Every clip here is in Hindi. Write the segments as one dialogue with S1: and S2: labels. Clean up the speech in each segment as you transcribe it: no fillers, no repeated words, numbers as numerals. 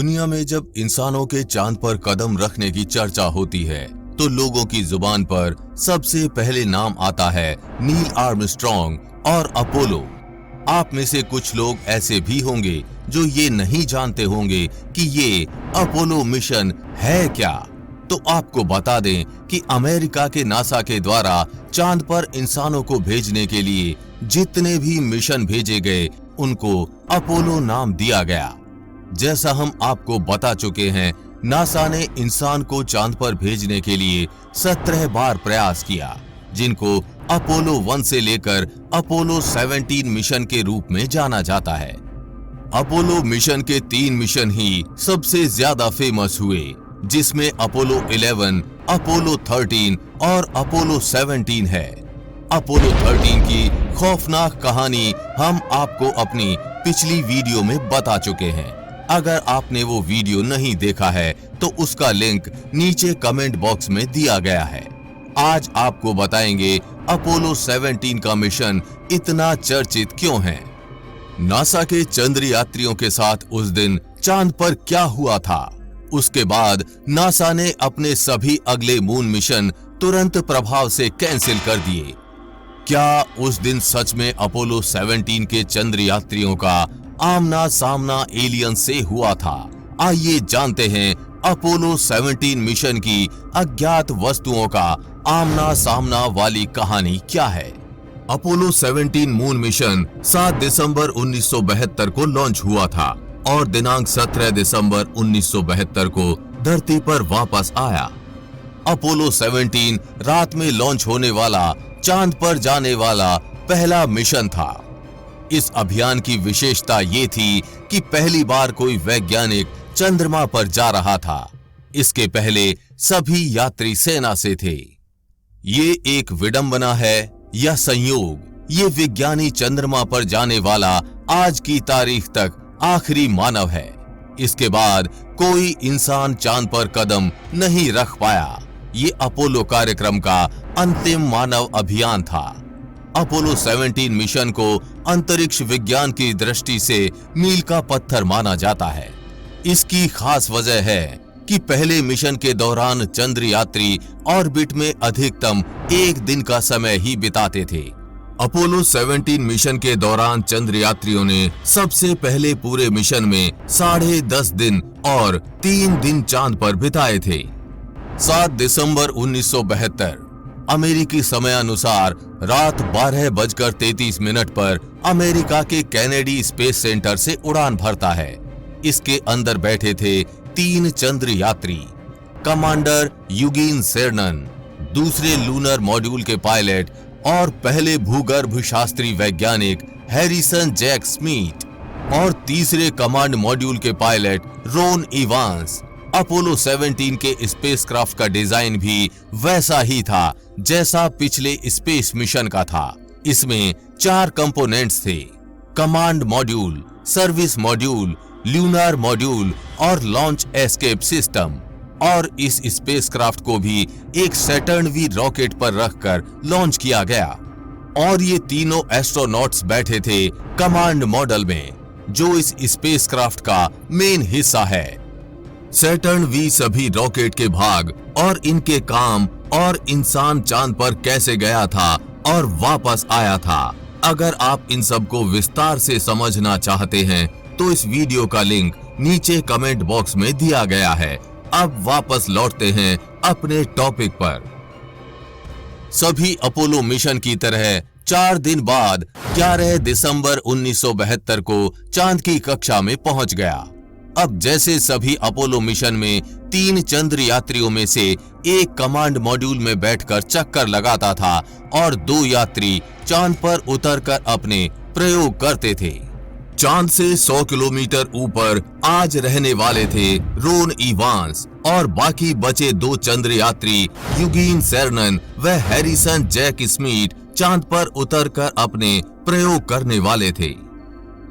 S1: दुनिया में जब इंसानों के चांद पर कदम रखने की चर्चा होती है तो लोगों की जुबान पर सबसे पहले नाम आता है नील आर्मस्ट्रॉन्ग और अपोलो। आप में से कुछ लोग ऐसे भी होंगे जो ये नहीं जानते होंगे कि ये अपोलो मिशन है क्या। तो आपको बता दें कि अमेरिका के नासा के द्वारा चांद पर इंसानों को भेजने के लिए जितने भी मिशन भेजे गए उनको अपोलो नाम दिया गया। जैसा हम आपको बता चुके हैं, नासा ने इंसान को चांद पर भेजने के लिए 17 बार प्रयास किया, जिनको अपोलो 1 से लेकर अपोलो 17 मिशन के रूप में जाना जाता है। अपोलो मिशन के 3 मिशन ही सबसे ज्यादा फेमस हुए, जिसमें अपोलो 11, अपोलो 13 और अपोलो 17 है। अपोलो 13 की खौफनाक कहानी हम आपको अपनी पिछली वीडियो में बता चुके हैं। अगर आपने वो वीडियो नहीं देखा है तो उसका लिंक नीचे कमेंट बॉक्स में दिया गया है। आज आपको बताएंगे अपोलो 17 का मिशन इतना चर्चित क्यों है, नासा के चंद्र यात्रियों के साथ उस दिन चांद पर क्या हुआ था, उसके बाद नासा ने अपने सभी अगले मून मिशन तुरंत प्रभाव से कैंसिल कर दिए। क्या उस दिन सच में अपोलो 17 के चंद्र यात्रियों का आमना सामना एलियन से हुआ था? आइए जानते हैं अपोलो 17 मिशन की अज्ञात वस्तुओं का आमना सामना वाली कहानी क्या है। अपोलो 17 मून मिशन 7 दिसंबर 1972 को लॉन्च हुआ था और दिनांक 17 दिसंबर 1972 को धरती पर वापस आया। अपोलो 17 रात में लॉन्च होने वाला चांद पर जाने वाला पहला मिशन था। इस अभियान की विशेषता ये थी कि पहली बार कोई वैज्ञानिक चंद्रमा पर जा रहा था। इसके पहले सभी यात्री सेना से थे। ये एक विडंबना है या संयोग, ये विज्ञानी चंद्रमा पर जाने वाला आज की तारीख तक आखिरी मानव है। इसके बाद कोई इंसान चांद पर कदम नहीं रख पाया। ये अपोलो कार्यक्रम का अंतिम मानव अभियान था। अपोलो 17 मिशन को अंतरिक्ष विज्ञान की दृष्टि से मील का पत्थर माना जाता है। इसकी खास वजह है कि पहले मिशन के दौरान चंद्र यात्री ऑर्बिट में अधिकतम 1 दिन का समय ही बिताते थे। अपोलो 17 मिशन के दौरान चंद्र यात्रियों ने सबसे पहले पूरे मिशन में 10.5 दिन और 3 दिन चांद पर बिताए थे। 7 दिसंबर 1972 अमेरिकी समय अनुसार रात 12:33 पर अमेरिका के केनेडी स्पेस सेंटर से उड़ान भरता है। इसके अंदर बैठे थे 3 चंद्र यात्री, कमांडर यूजीन सेरनन, दूसरे लूनर मॉड्यूल के पायलट और पहले भूगर्भ शास्त्री वैज्ञानिक हैरिसन जैक स्मिथ और तीसरे कमांड मॉड्यूल के पायलट रोन इवांस। अपोलो 17 के स्पेसक्राफ्ट का डिजाइन भी वैसा ही था जैसा पिछले स्पेस मिशन का था। इसमें 4 कंपोनेंट्स थे: command module, service module, lunar module और लॉन्च एस्केप सिस्टम। और इस स्पेसक्राफ्ट को भी एक सैटर्न वी रॉकेट पर रखकर लॉन्च किया गया। और ये तीनों एस्ट्रोनॉट्स बैठे थे कमांड मॉडल में, जो इस स्पेसक्राफ्ट का मेन हिस्सा है। सैटर्न वी सभी रॉकेट के भाग और इनके काम और इंसान चांद पर कैसे गया था और वापस आया था। अगर आप इन सब को विस्तार से समझना चाहते हैं तो इस वीडियो का लिंक नीचे कमेंट बॉक्स में दिया गया है। अब वापस लौटते हैं अपने टॉपिक पर। सभी अपोलो मिशन की तरह 4 दिन बाद 11 दिसंबर 1972 को चांद की कक्षा में पहुंच गया। अब जैसे सभी अपोलो मिशन में 3 चंद्र यात्रियों में से एक कमांड मॉड्यूल में बैठकर चक्कर लगाता था और 2 यात्री चांद पर उतरकर अपने प्रयोग करते थे। चांद से 100 किलोमीटर ऊपर आज रहने वाले थे रोन इवांस और बाकी बचे 2 चंद्र यात्री यूजीन सेरनन व हैरिसन जैक स्मिथ चांद पर उतरकर अपने प्रयोग करने वाले थे।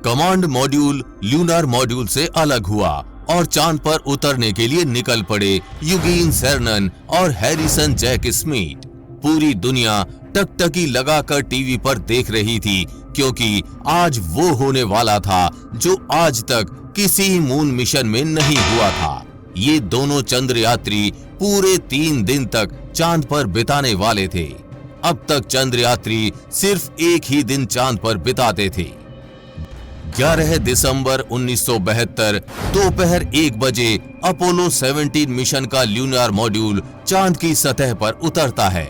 S1: कमांड मॉड्यूल ल्यूनर मॉड्यूल से अलग हुआ और चांद पर उतरने के लिए निकल पड़े यूजीन सेरनन और हैरिसन जैक स्मिथ। पूरी दुनिया टकटकी लगाकर टीवी पर देख रही थी, क्योंकि आज वो होने वाला था जो आज तक किसी मून मिशन में नहीं हुआ था। ये दोनों चंद्र यात्री पूरे 3 दिन तक चांद पर बिताने वाले थे। अब तक चंद्र यात्री सिर्फ एक ही दिन चांद पर बिताते थे। 11 दिसंबर 1972 दोपहर 1 बजे अपोलो 17 मिशन का ल्यूनार मॉड्यूल चांद की सतह पर उतरता है।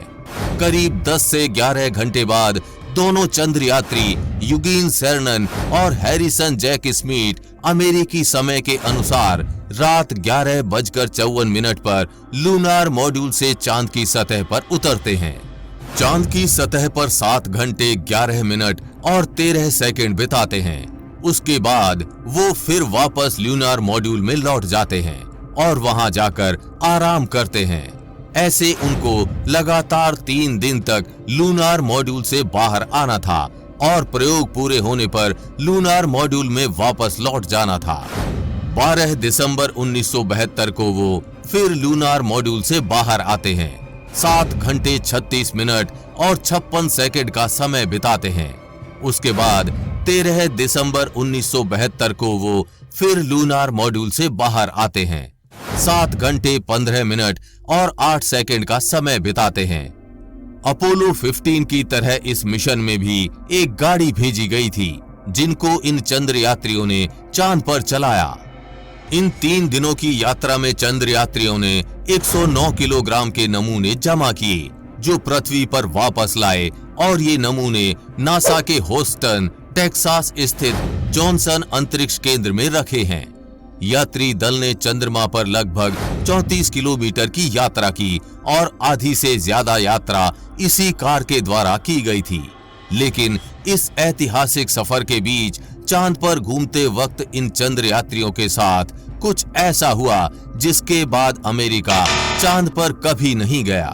S1: करीब 10 से 11 घंटे बाद दोनों चंद्र यात्री यूजीन सेरनन और हैरिसन जैक स्मिथ अमेरिकी समय के अनुसार रात 11:54 पर लूनार मॉड्यूल से चांद की सतह पर उतरते हैं। चांद की सतह पर 7 घंटे 11 मिनट और 13 सेकंड बिताते हैं। उसके बाद वो फिर वापस लूनार मॉड्यूल में लौट जाते हैं और वहां जाकर आराम करते हैं। ऐसे उनको लगातार 3 दिन तक लूनार मॉड्यूल से बाहर आना था और प्रयोग पूरे होने पर लूनार मॉड्यूल में वापस लौट जाना था। 12 दिसंबर 1972 को वो फिर लूनार मॉड्यूल से बाहर आते हैं। 7 घंटे 36 मिनट और 56 सेकंड का समय बिताते हैं। उसके बाद 13 दिसंबर 1972 को वो फिर लूनार मॉड्यूल से बाहर आते हैं। 7 घंटे 15 मिनट और 8 सेकंड का समय बिताते हैं। अपोलो 15 की तरह इस मिशन में भी एक गाड़ी भेजी गई थी जिनको इन चंद्र यात्रियों ने चांद पर चलाया। इन 3 दिनों की यात्रा में चंद्र यात्रियों ने 109 किलोग्राम के नमूने जमा किए जो पृथ्वी पर वापस लाए और ये नमूने नासा के ह्यूस्टन टेक्सास स्थित जॉनसन अंतरिक्ष केंद्र में रखे हैं। यात्री दल ने चंद्रमा पर लगभग 34 किलोमीटर की यात्रा की और आधी से ज्यादा यात्रा इसी कार के द्वारा की गई थी। लेकिन इस ऐतिहासिक सफर के बीच चांद पर घूमते वक्त इन चंद्र यात्रियों के साथ कुछ ऐसा हुआ जिसके बाद अमेरिका चांद पर कभी नहीं गया।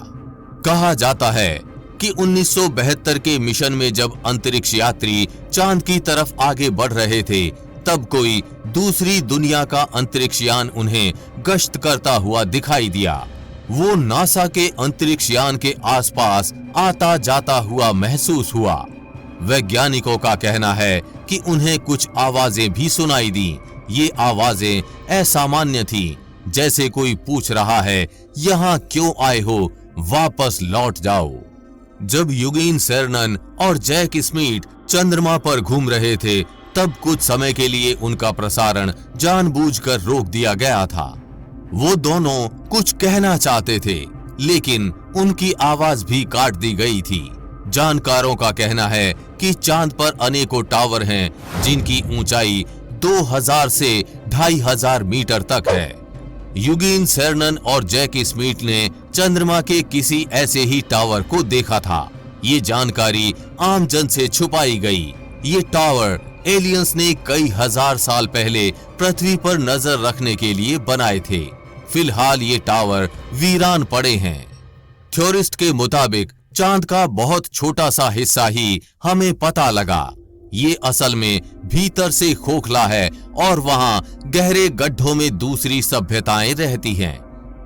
S1: कहा जाता है कि 1972 के मिशन में जब अंतरिक्ष यात्री चांद की तरफ आगे बढ़ रहे थे तब कोई दूसरी दुनिया का अंतरिक्ष यान उन्हें गश्त करता हुआ दिखाई दिया। वो नासा के अंतरिक्ष यान के आसपास आता जाता हुआ महसूस हुआ। वैज्ञानिकों का कहना है कि उन्हें कुछ आवाजें भी सुनाई दी। ये आवाजें असामान्य थी, जैसे कोई पूछ रहा है यहाँ क्यों आए हो, वापस लौट जाओ। जब यूजीन सेरनन और जैक स्मिथ चंद्रमा पर घूम रहे थे तब कुछ समय के लिए उनका प्रसारण जानबूझकर रोक दिया गया था। वो दोनों कुछ कहना चाहते थे लेकिन उनकी आवाज भी काट दी गई थी। जानकारों का कहना है कि चांद पर अनेकों टावर हैं जिनकी ऊंचाई 2000 से 2500 मीटर तक है। यूजीन सेरनन और जैक स्मिथ ने चंद्रमा के किसी ऐसे ही टावर को देखा था। ये जानकारी आम जन से छुपाई गई। ये टावर एलियंस ने कई हजार साल पहले पृथ्वी पर नजर रखने के लिए बनाए थे। फिलहाल ये टावर वीरान पड़े हैं। थ्योरिस्ट के मुताबिक चांद का बहुत छोटा सा हिस्सा ही हमें पता लगा। ये असल में भीतर से खोखला है और वहां गहरे गड्ढों में दूसरी सभ्यताएं रहती हैं।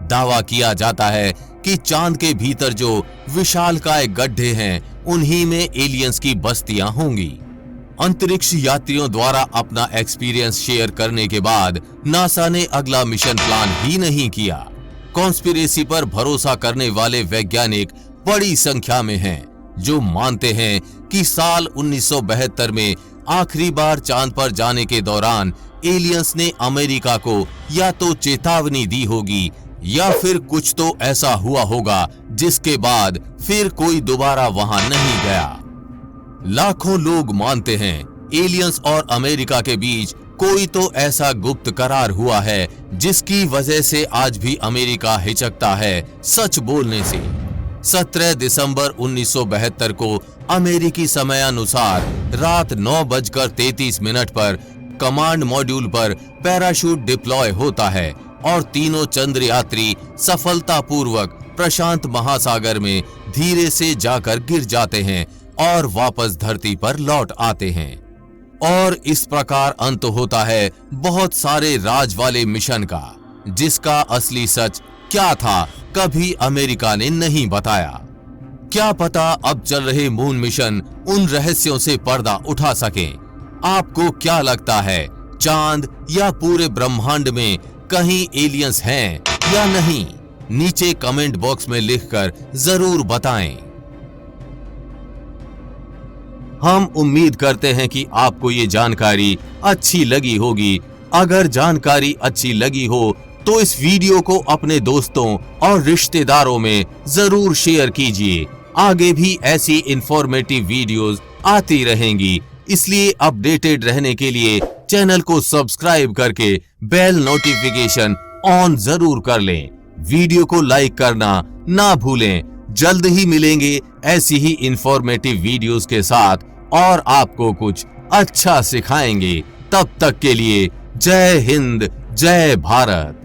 S1: दावा किया जाता है कि चांद के भीतर जो विशालकाय गड्ढे हैं उन्हीं में एलियंस की बस्तियां होंगी। अंतरिक्ष यात्रियों द्वारा अपना एक्सपीरियंस शेयर करने के बाद नासा ने अगला मिशन प्लान ही नहीं किया। कॉन्स्पिरेसी पर भरोसा करने वाले वैज्ञानिक बड़ी संख्या में हैं, जो मानते हैं कि साल 1972 में आखिरी बार चांद पर जाने के दौरान एलियंस ने अमेरिका को या तो चेतावनी दी होगी या फिर कुछ तो ऐसा हुआ होगा जिसके बाद फिर कोई दोबारा वहां नहीं गया। लाखों लोग मानते हैं एलियंस और अमेरिका के बीच कोई तो ऐसा गुप्त करार हुआ है जिसकी वजह से आज भी अमेरिका हिचकता है सच बोलने से। 17 दिसंबर 1972 को अमेरिकी समयानुसार रात 9:33 पर कमांड मॉड्यूल पर पैराशूट डिप्लॉय होता है और तीनों चंद्र यात्री सफलतापूर्वक प्रशांत महासागर में धीरे से जाकर गिर जाते हैं और वापस धरती पर लौट आते हैं। और इस प्रकार अंत होता है बहुत सारे राज वाले मिशन का, जिसका असली सच क्या था कभी अमेरिका ने नहीं बताया। क्या पता अब चल रहे मून मिशन उन रहस्यों से पर्दा उठा सकें। आपको क्या लगता है चांद या पूरे ब्रह्मांड में कहीं एलियंस हैं या नहीं? नीचे कमेंट बॉक्स में लिखकर जरूर बताएं। हम उम्मीद करते हैं कि आपको ये जानकारी अच्छी लगी होगी। अगर जानकारी अच्छी लगी हो तो इस वीडियो को अपने दोस्तों और रिश्तेदारों में जरूर शेयर कीजिए। आगे भी ऐसी इंफॉर्मेटिव वीडियोस आती रहेंगी, इसलिए अपडेटेड रहने के लिए चैनल को सब्सक्राइब करके बेल नोटिफिकेशन ऑन जरूर कर लें। वीडियो को लाइक करना ना भूलें। जल्द ही मिलेंगे ऐसी ही इंफॉर्मेटिव वीडियोस के साथ और आपको कुछ अच्छा सिखाएंगे। तब तक के लिए जय हिंद, जय भारत।